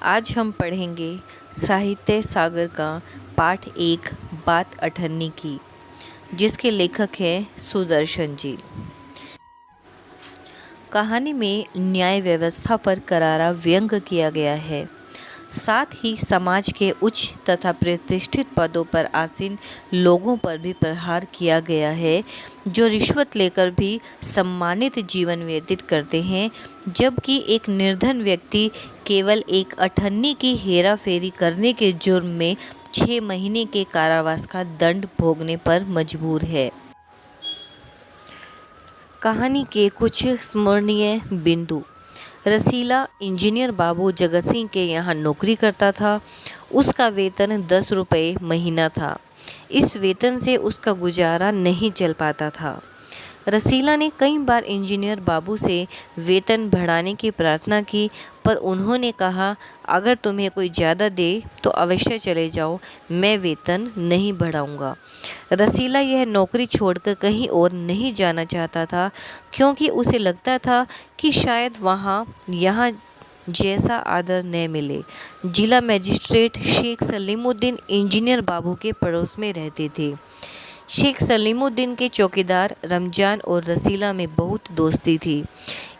आज हम पढ़ेंगे साहित्य सागर का पाठ 1 बात अठन्नी की, जिसके लेखक हैं सुदर्शन जी। कहानी में न्याय व्यवस्था पर करारा व्यंग किया गया है। साथ ही समाज के उच्च तथा प्रतिष्ठित पदों पर आसीन लोगों पर भी प्रहार किया गया है, जो रिश्वत लेकर भी सम्मानित जीवन व्यतीत करते हैं, जबकि एक निर्धन व्यक्ति केवल एक अठन्नी की हेराफेरी करने के जुर्म में 6 महीने के कारावास का दंड भोगने पर मजबूर है। कहानी के कुछ स्मरणीय बिंदु। रसीला इंजीनियर बाबू जगत सिंह के यहाँ नौकरी करता था। उसका वेतन 10 रुपये महीना था। इस वेतन से उसका गुजारा नहीं चल पाता था। रसीला ने कई बार इंजीनियर बाबू से वेतन बढ़ाने की प्रार्थना की, पर उन्होंने कहा, अगर तुम्हें कोई ज़्यादा दे तो अवश्य चले जाओ, मैं वेतन नहीं बढ़ाऊंगा। रसीला यह नौकरी छोड़कर कहीं और नहीं जाना चाहता था, क्योंकि उसे लगता था कि शायद यहाँ जैसा आदर न मिले। जिला मजिस्ट्रेट शेख सलीमुद्दीन इंजीनियर बाबू के पड़ोस में रहते थे। शेख सलीमुद्दीन के चौकीदार रमजान और रसीला में बहुत दोस्ती थी।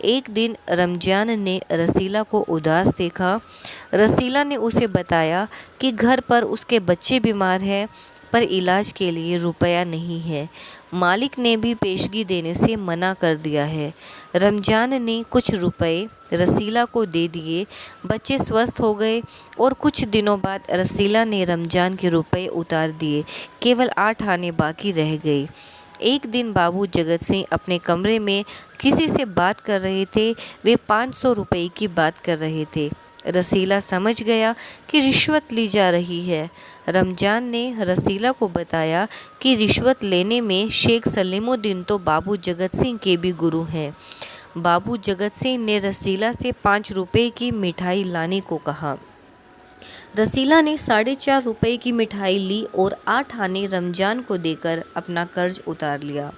एक दिन रमजान ने रसीला को उदास देखा। रसीला ने उसे बताया कि घर पर उसके बच्चे बीमार हैं, पर इलाज के लिए रुपया नहीं है। मालिक ने भी पेशगी देने से मना कर दिया है। रमजान ने कुछ रुपए रसीला को दे दिए। बच्चे स्वस्थ हो गए और कुछ दिनों बाद रसीला ने रमजान के रुपए उतार दिए। केवल 8 आने बाकी रह गए। एक दिन बाबू जगत सिंह अपने कमरे में किसी से बात कर रहे थे। वे 500 रुपये की बात कर रहे थे। रसीला समझ गया कि रिश्वत ली जा रही है। रमजान ने रसीला को बताया कि रिश्वत लेने में शेख सलीमुद्दीन तो बाबू जगत सिंह के भी गुरु हैं। बाबू जगत सिंह ने रसीला से 5 रुपये की मिठाई लाने को कहा। रसीला ने 4.5 रुपये की मिठाई ली और 8 आने रमजान को देकर अपना कर्ज उतार लिया।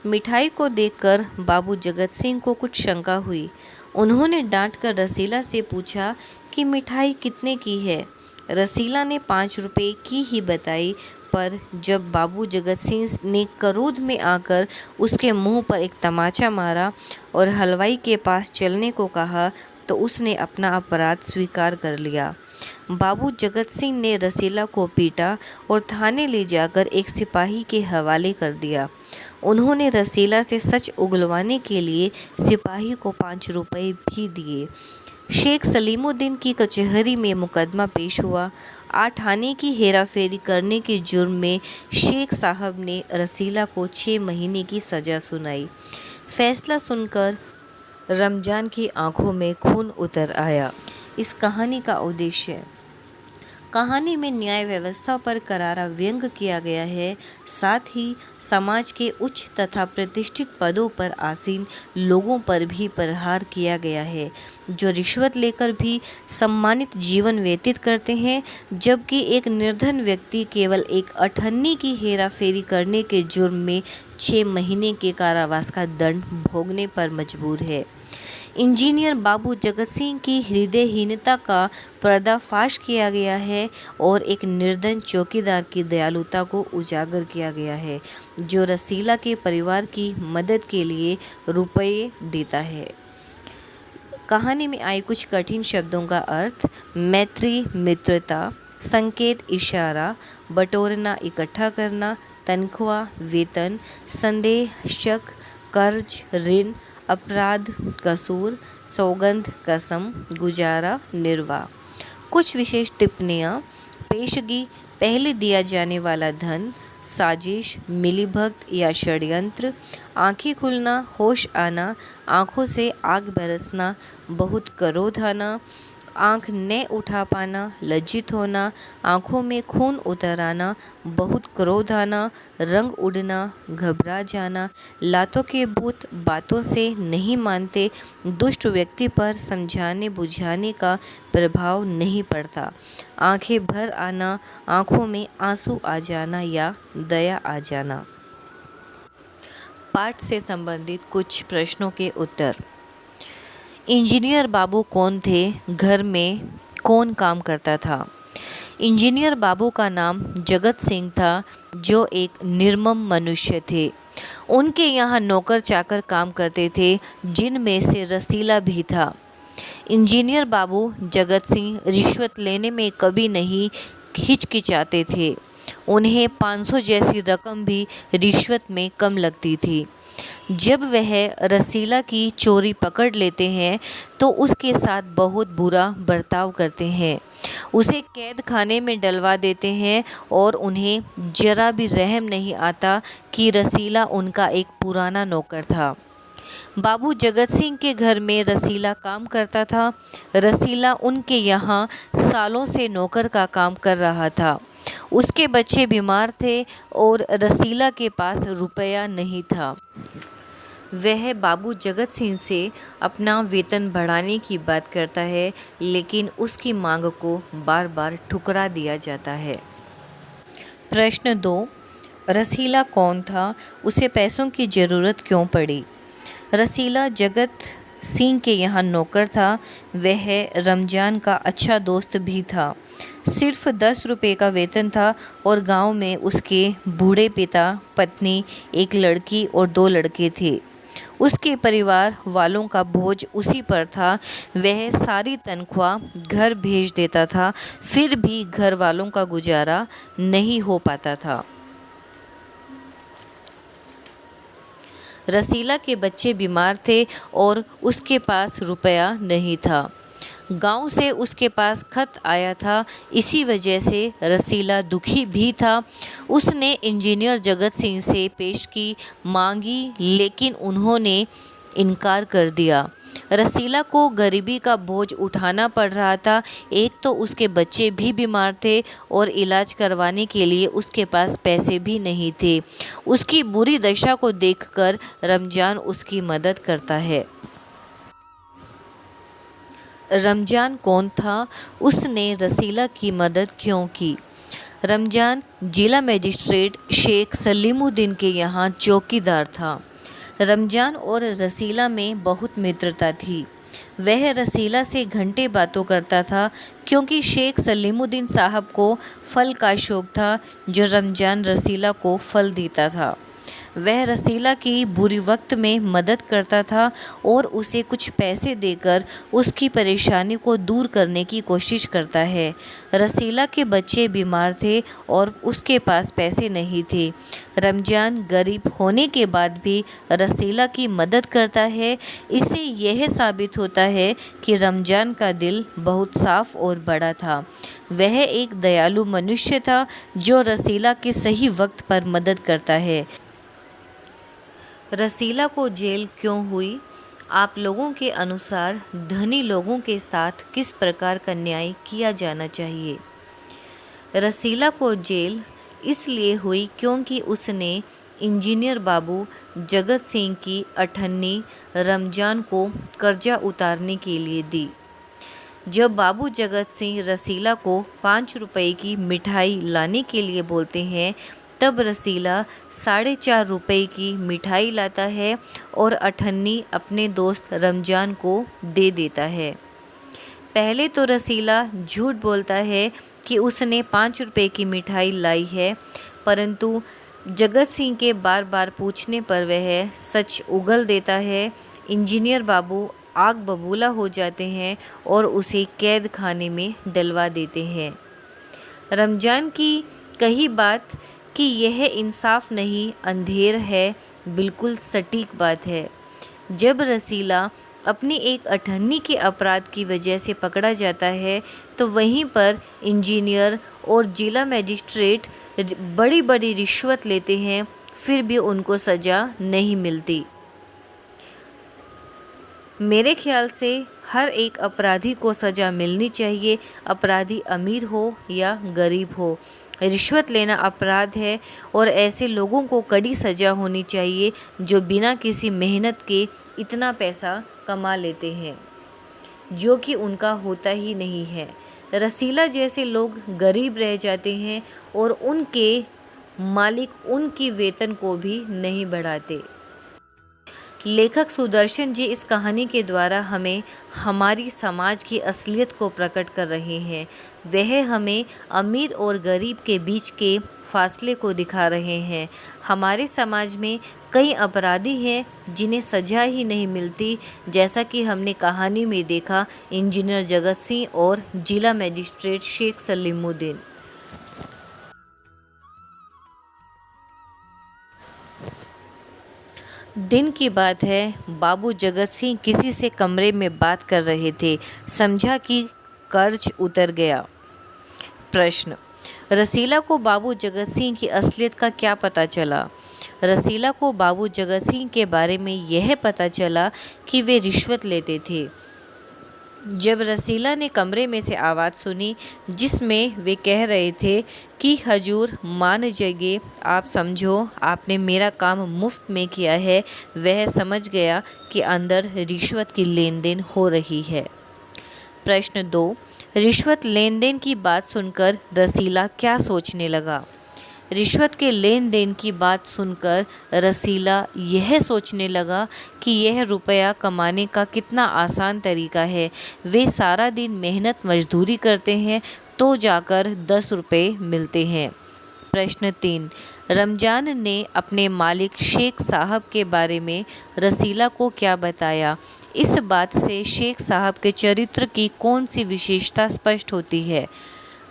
मिठाई को देखकर बाबू जगत सिंह को कुछ शंका हुई। उन्होंने डांट कर रसीला से पूछा कि मिठाई कितने की है। रसीला ने 5 रुपये की ही बताई, पर जब बाबू जगत सिंह ने क्रोध में आकर उसके मुंह पर एक तमाचा मारा और हलवाई के पास चलने को कहा, तो उसने अपना अपराध स्वीकार कर लिया। बाबू जगत सिंह ने रसीला को पीटा और थाने ले जाकर एक सिपाही के हवाले कर दिया। उन्होंने रसीला से सच उगलवाने के लिए सिपाही को 5 रुपये भी दिए। शेख सलीमुद्दीन की कचहरी में मुकदमा पेश हुआ। 8 आने की हेराफेरी करने के जुर्म में शेख साहब ने रसीला को 6 महीने की सज़ा सुनाई। फैसला सुनकर रमजान की आंखों में खून उतर आया। इस कहानी का उद्देश्य। कहानी में न्याय व्यवस्था पर करारा व्यंग किया गया है। साथ ही समाज के उच्च तथा प्रतिष्ठित पदों पर आसीन लोगों पर भी प्रहार किया गया है, जो रिश्वत लेकर भी सम्मानित जीवन व्यतीत करते हैं, जबकि एक निर्धन व्यक्ति केवल एक अठन्नी की हेराफेरी करने के जुर्म में 6 महीने के कारावास का दंड भोगने पर मजबूर है। इंजीनियर बाबू जगत सिंह की हृदयहीनता का पर्दाफाश किया गया है और एक निर्धन चौकीदार की दयालुता को उजागर किया गया है, जो रसीला के परिवार की मदद के लिए रुपये देता है। कहानी में आए कुछ कठिन शब्दों का अर्थ। मैत्री, मित्रता, संकेत, इशारा, बटोरना, इकट्ठा करना, तनख्वाह, वेतन, संदेह, शक, कर्ज, ऋण, अपराध, कसूर, सौगंध, कसम, गुजारा, निर्वाह। कुछ विशेष टिप्पणियाँ। पेशगी, पहले दिया जाने वाला धन, साजिश, मिलीभगत या षड्यंत्र, आँखें खुलना, होश आना, आँखों से आग बरसना, बहुत क्रोध आना, आँख न उठा पाना, लज्जित होना, आँखों में खून उतर आना, बहुत क्रोध आना, रंग उड़ना, घबरा जाना, लातों के भूत बातों से नहीं मानते, दुष्ट व्यक्ति पर समझाने बुझाने का प्रभाव नहीं पड़ता, आँखें भर आना, आँखों में आंसू आ जाना या दया आ जाना। पाठ से संबंधित कुछ प्रश्नों के उत्तर। इंजीनियर बाबू कौन थे? घर में कौन काम करता था। इंजीनियर बाबू का नाम जगत सिंह था, जो एक निर्मम मनुष्य थे। उनके यहाँ नौकर चाकर काम करते थे, जिनमें से रसीला भी था। इंजीनियर बाबू जगत सिंह रिश्वत लेने में कभी नहीं हिचकिचाते थे। उन्हें 500 जैसी रकम भी रिश्वत में कम लगती थी। जब वह रसीला की चोरी पकड़ लेते हैं तो उसके साथ बहुत बुरा बर्ताव करते हैं, उसे कैद खाने में डलवा देते हैं और उन्हें जरा भी रहम नहीं आता कि रसीला उनका एक पुराना नौकर था। बाबू जगत सिंह के घर में रसीला काम करता था। रसीला उनके यहाँ सालों से नौकर का काम कर रहा था। उसके बच्चे बीमार थे और रसीला के पास रुपया नहीं था। वह बाबू जगत सिंह से अपना वेतन बढ़ाने की बात करता है, लेकिन उसकी मांग को बार बार ठुकरा दिया जाता है। प्रश्न 2, रसीला कौन था? उसे पैसों की ज़रूरत क्यों पड़ी? रसीला जगत सिंह के यहाँ नौकर था। वह रमजान का अच्छा दोस्त भी था। सिर्फ 10 रुपये का वेतन था और गांव में उसके बूढ़े पिता, पत्नी, एक लड़की और 2 लड़के थे। उसके परिवार वालों का बोझ उसी पर था। वह सारी तनख्वाह घर भेज देता था, फिर भी घर वालों का गुजारा नहीं हो पाता था। रसीला के बच्चे बीमार थे और उसके पास रुपया नहीं था। गांव से उसके पास खत आया था, इसी वजह से रसीला दुखी भी था। उसने इंजीनियर जगत सिंह से पेश की मांगी, लेकिन उन्होंने इनकार कर दिया। रसीला को गरीबी का बोझ उठाना पड़ रहा था। एक तो उसके बच्चे भी बीमार थे और इलाज करवाने के लिए उसके पास पैसे भी नहीं थे। उसकी बुरी दशा को देखकर रमजान उसकी मदद करता है। रमजान कौन था? उसने रसीला की मदद क्यों की? रमजान जिला मजिस्ट्रेट शेख सलीमुद्दीन के यहाँ चौकीदार था। रमजान और रसीला में बहुत मित्रता थी। वह रसीला से घंटे बातों करता था, क्योंकि शेख सलीमुद्दीन साहब को फल का शौक़ था, जो रमजान रसीला को फल देता था। वह रसीला की बुरी वक्त में मदद करता था और उसे कुछ पैसे देकर उसकी परेशानी को दूर करने की कोशिश करता है। रसीला के बच्चे बीमार थे और उसके पास पैसे नहीं थे। रमजान गरीब होने के बाद भी रसीला की मदद करता है। इससे यह साबित होता है कि रमजान का दिल बहुत साफ और बड़ा था। वह एक दयालु मनुष्य था जो रसीला के सही वक्त पर मदद करता है। रसीला को जेल क्यों हुई? आप लोगों के अनुसार धनी लोगों के साथ किस प्रकार का न्याय किया जाना चाहिए? रसीला को जेल इसलिए हुई क्योंकि उसने इंजीनियर बाबू जगत सिंह की अठन्नी रमजान को कर्जा उतारने के लिए दी। जब बाबू जगत सिंह रसीला को 5 रुपए की मिठाई लाने के लिए बोलते हैं, तब रसीला 4.5 रुपए की मिठाई लाता है और अठन्नी अपने दोस्त रमजान को दे देता है। पहले तो रसीला झूठ बोलता है कि उसने 5 रुपए की मिठाई लाई है, परंतु जगत सिंह के बार बार पूछने पर वह सच उगल देता है। इंजीनियर बाबू आग बबूला हो जाते हैं और उसे कैद खाने में डलवा देते हैं। रमजान की कही बात कि यह इंसाफ नहीं, अंधेर है, बिल्कुल सटीक बात है। जब रसीला अपनी एक अठन्नी के अपराध की वजह से पकड़ा जाता है, तो वहीं पर इंजीनियर और जिला मजिस्ट्रेट बड़ी बड़ी रिश्वत लेते हैं, फिर भी उनको सज़ा नहीं मिलती। मेरे ख्याल से हर एक अपराधी को सज़ा मिलनी चाहिए, अपराधी अमीर हो या गरीब हो। रिश्वत लेना अपराध है और ऐसे लोगों को कड़ी सज़ा होनी चाहिए जो बिना किसी मेहनत के इतना पैसा कमा लेते हैं, जो कि उनका होता ही नहीं है। रसीला जैसे लोग गरीब रह जाते हैं और उनके मालिक उनकी वेतन को भी नहीं बढ़ाते। लेखक सुदर्शन जी इस कहानी के द्वारा हमें हमारी समाज की असलियत को प्रकट कर रहे हैं। वह हमें अमीर और गरीब के बीच के फासले को दिखा रहे हैं। हमारे समाज में कई अपराधी हैं जिन्हें सजा ही नहीं मिलती, जैसा कि हमने कहानी में देखा इंजीनियर जगत सिंह और जिला मजिस्ट्रेट शेख सलीमुद्दीन। दिन की बात है, बाबू जगत सिंह किसी से कमरे में बात कर रहे थे। समझा कि कर्ज उतर गया। प्रश्न, रसीला को बाबू जगत सिंह की असलियत का क्या पता चला? रसीला को बाबू जगत सिंह के बारे में यह पता चला कि वे रिश्वत लेते थे। जब रसीला ने कमरे में से आवाज़ सुनी जिसमें वे कह रहे थे कि हजूर मान जाइए, आप समझो आपने मेरा काम मुफ्त में किया है, वह समझ गया कि अंदर रिश्वत की लेन देन हो रही है। प्रश्न 2, रिश्वत लेन देन की बात सुनकर रसीला क्या सोचने लगा? रिश्वत के लेन देन की बात सुनकर रसीला यह सोचने लगा कि यह रुपया कमाने का कितना आसान तरीका है। वे सारा दिन मेहनत मजदूरी करते हैं तो जाकर 10 रुपये मिलते हैं। प्रश्न 3, रमजान ने अपने मालिक शेख साहब के बारे में रसीला को क्या बताया? इस बात से शेख साहब के चरित्र की कौन सी विशेषता स्पष्ट होती है?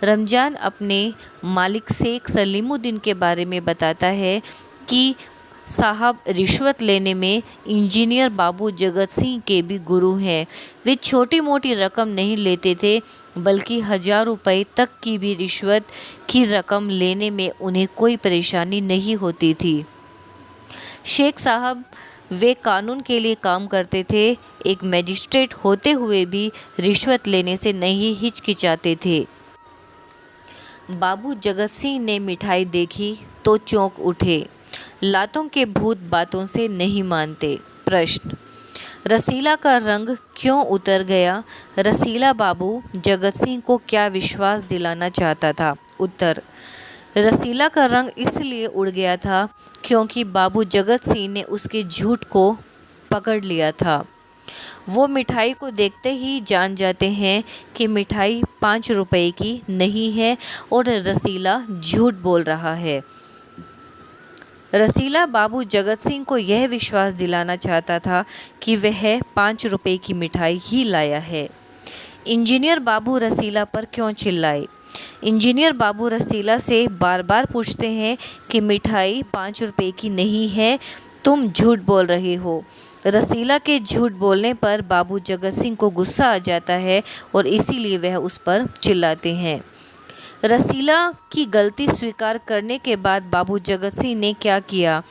रमजान अपने मालिक शेख सलीमुद्दीन के बारे में बताता है कि साहब रिश्वत लेने में इंजीनियर बाबू जगत सिंह के भी गुरु हैं। वे छोटी मोटी रकम नहीं लेते थे, बल्कि 1000 रुपये तक की भी रिश्वत की रकम लेने में उन्हें कोई परेशानी नहीं होती थी। शेख साहब वे कानून के लिए काम करते थे। एक मजिस्ट्रेट होते हुए भी रिश्वत लेने से नहीं हिचकिचाते थे। बाबू जगत सिंह ने मिठाई देखी तो चौंक उठे। लातों के भूत बातों से नहीं मानते। प्रश्न, रसीला का रंग क्यों उतर गया? रसीला बाबू जगत सिंह को क्या विश्वास दिलाना चाहता था? उत्तर, रसीला का रंग इसलिए उड़ गया था क्योंकि बाबू जगत सिंह ने उसके झूठ को पकड़ लिया था। वो मिठाई को देखते ही जान जाते हैं कि मिठाई 5 रुपए की नहीं है और रसीला झूठ बोल रहा है। रसीला बाबू जगत सिंह को यह विश्वास दिलाना चाहता था कि वह 5 रुपए की मिठाई ही लाया है। इंजीनियर बाबू रसीला पर क्यों चिल्लाए? इंजीनियर बाबू रसीला से बार बार पूछते हैं कि मिठाई 5 रुपए की नहीं है, तुम झूठ बोल रहे हो। रसीला के झूठ बोलने पर बाबू जगत सिंह को गुस्सा आ जाता है और इसीलिए वह उस पर चिल्लाते हैं। रसीला की गलती स्वीकार करने के बाद बाबू जगत सिंह ने क्या किया?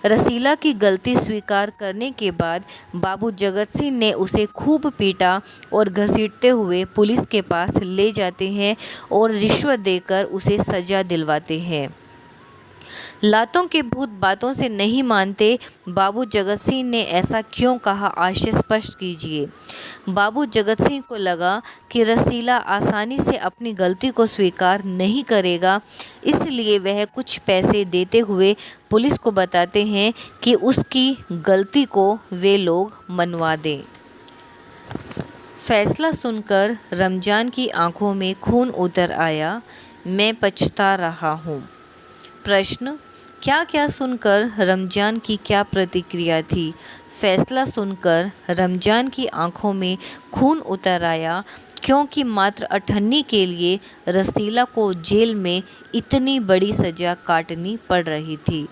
रसीला की गलती स्वीकार करने के बाद बाबू जगत सिंह ने उसे खूब पीटा और घसीटते हुए पुलिस के पास ले जाते हैं और रिश्वत देकर उसे सजा दिलवाते हैं। लातों के भूत बातों से नहीं मानते। बाबू जगत सिंह ने ऐसा क्यों कहा, आशय स्पष्ट कीजिए। बाबू जगत सिंह को लगा कि रसीला आसानी से अपनी गलती को स्वीकार नहीं करेगा, इसलिए वह कुछ पैसे देते हुए पुलिस को बताते हैं कि उसकी गलती को वे लोग मनवा दें। फैसला सुनकर रमजान की आंखों में खून उतर आया। मैं पछता रहा हूँ। प्रश्न, क्या क्या सुनकर रमजान की क्या प्रतिक्रिया थी? फैसला सुनकर रमजान की आंखों में खून उतर आया क्योंकि मात्र 98 के लिए रसीला को जेल में इतनी बड़ी सज़ा काटनी पड़ रही थी।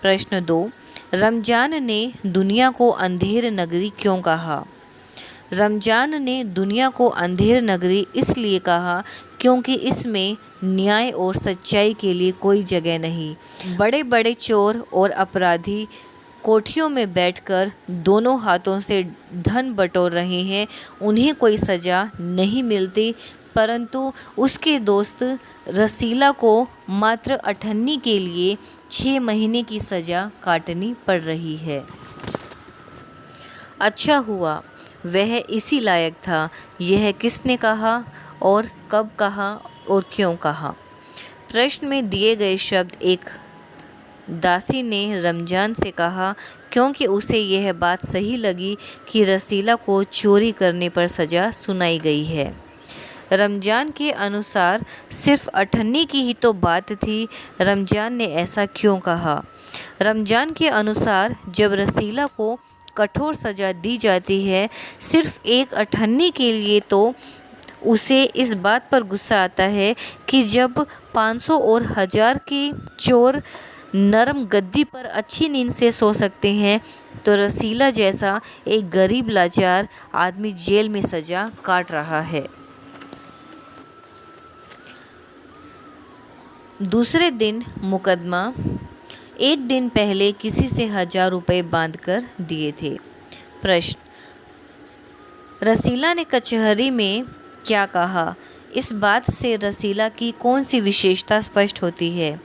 प्रश्न 2, रमजान ने दुनिया को अंधेर नगरी क्यों कहा? रमजान ने दुनिया को अंधेर नगरी इसलिए कहा क्योंकि इसमें न्याय और सच्चाई के लिए कोई जगह नहीं। बड़े बड़े चोर और अपराधी कोठियों में बैठकर दोनों हाथों से धन बटोर रहे हैं, उन्हें कोई सज़ा नहीं मिलती, परंतु उसके दोस्त रसीला को मात्र 98 के लिए 6 महीने की सज़ा काटनी पड़ रही है। अच्छा हुआ वह इसी लायक था। यह किसने कहा और कब कहा और क्यों कहा? प्रश्न में दिए गए शब्द एक दासी ने रमजान से कहा क्योंकि उसे यह बात सही लगी कि रसीला को चोरी करने पर सज़ा सुनाई गई है। रमज़ान के अनुसार सिर्फ 18 की ही तो बात थी। रमज़ान ने ऐसा क्यों कहा? रमज़ान के अनुसार जब रसीला को कठोर सज़ा दी जाती है सिर्फ एक 18 के लिए, तो उसे इस बात पर गुस्सा आता है कि जब 500 और 1000 के चोर नरम गद्दी पर अच्छी नींद से सो सकते हैं, तो रसीला जैसा एक गरीब लाचार आदमी जेल में सज़ा काट रहा है। दूसरे दिन मुकदमा। एक दिन पहले किसी से 1000 रुपये बांध कर दिए थे। प्रश्न, रसीला ने कचहरी में क्या कहा? इस बात से रसीला की कौन सी विशेषता स्पष्ट होती है?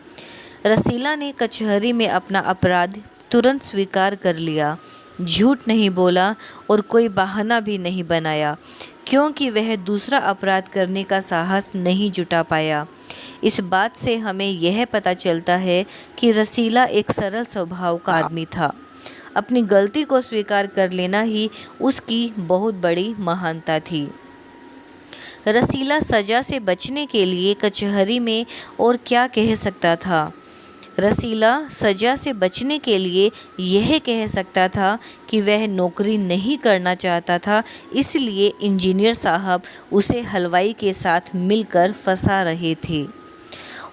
रसीला ने कचहरी में अपना अपराध तुरंत स्वीकार कर लिया, झूठ नहीं बोला और कोई बहाना भी नहीं बनाया, क्योंकि वह दूसरा अपराध करने का साहस नहीं जुटा पाया। इस बात से हमें यह पता चलता है कि रसीला एक सरल स्वभाव का आदमी था। अपनी गलती को स्वीकार कर लेना ही उसकी बहुत बड़ी महानता थी। रसीला सज़ा से बचने के लिए कचहरी में और क्या कह सकता था? रसीला सज़ा से बचने के लिए यह कह सकता था कि वह नौकरी नहीं करना चाहता था, इसलिए इंजीनियर साहब उसे हलवाई के साथ मिलकर फंसा रहे थे।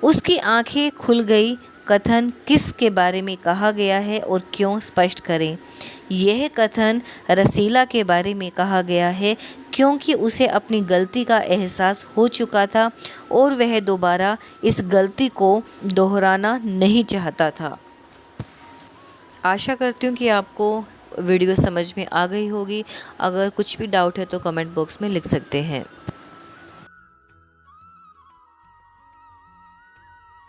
उसकी आंखें खुल गई। कथन किस के बारे में कहा गया है और क्यों, स्पष्ट करें। यह कथन रसीला के बारे में कहा गया है क्योंकि उसे अपनी गलती का एहसास हो चुका था और वह दोबारा इस गलती को दोहराना नहीं चाहता था। आशा करती हूँ कि आपको वीडियो समझ में आ गई होगी। अगर कुछ भी डाउट है तो कमेंट बॉक्स में लिख सकते हैं।